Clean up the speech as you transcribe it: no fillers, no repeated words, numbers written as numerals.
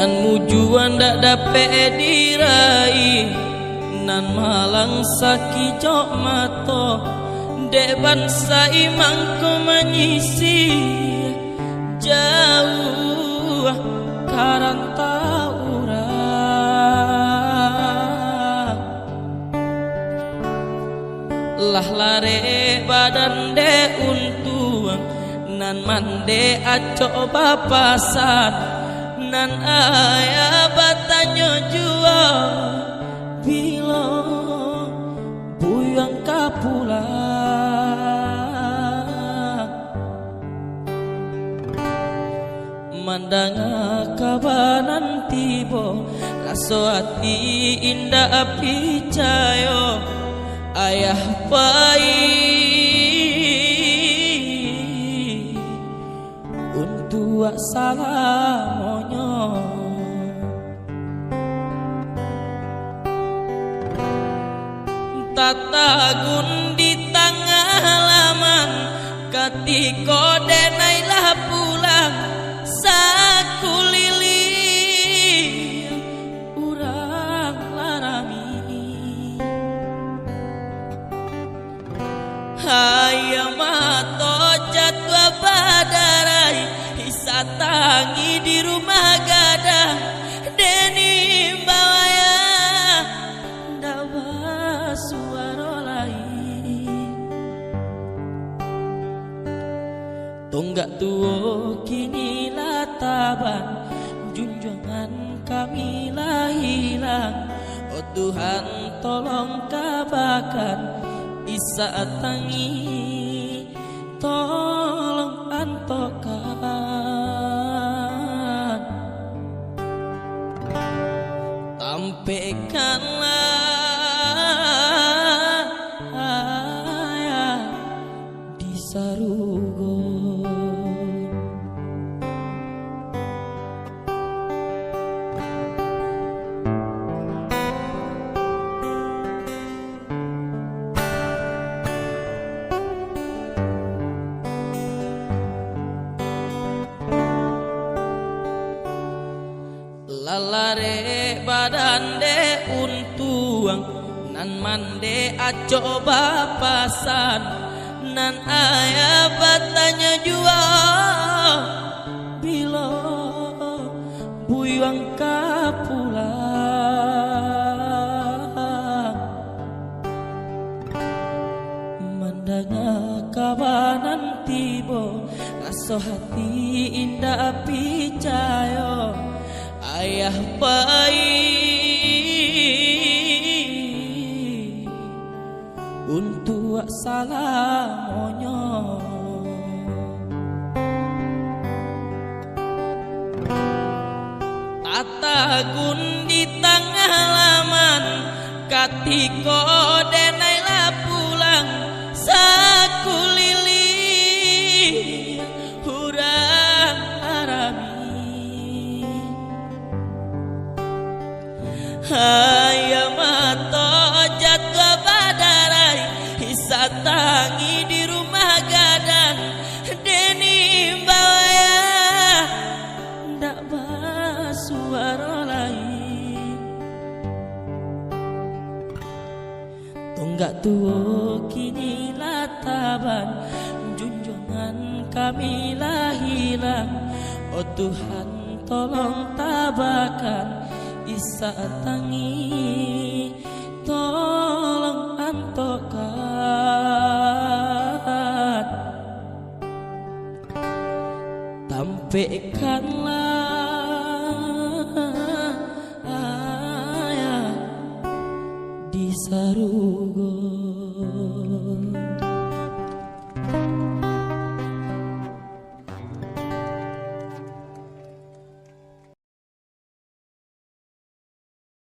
nan mujuan dak dapat diraih, nan malang sakijok mato dek bangsa imang ko menyisi jauh karantaura lah lare badan de untuang nan mande aco bapasan nan ayah batanyo jua bilo buyang kapulang mandang kabanan tibo raso hati indah api cayo ayah pai untuk salah monyo tatagun di tengah halaman ketika denailah pulang sakulili urang larami hayam mato jadwa badarai hisatangi di rumah gadang deni bawaya dawa suara lain tonggak tuo kini lataban junjungan kami lah hilang oh Tuhan tolong kabakan isa tangi tolong antokan tampaikanlah di sarugo lalare badan de untuang nan mande aco bapasan nan ayah batanya jua bilo buyang kapulang mandanga kabanan tibo raso hati indah api cayo ayah baik untuk salah monyo tatagun di tengah halaman katiko denailah pulang sakulili hurang arami hayam mato jadwa badarai hisatangi di rumah gadang deni bawaya ndak basuara lain tonggak tuo kini lataban junjungan kami lah hilang oh Tuhan tolong tabakan isa tangi tolong antokan tampaikanlah ayah di sarugo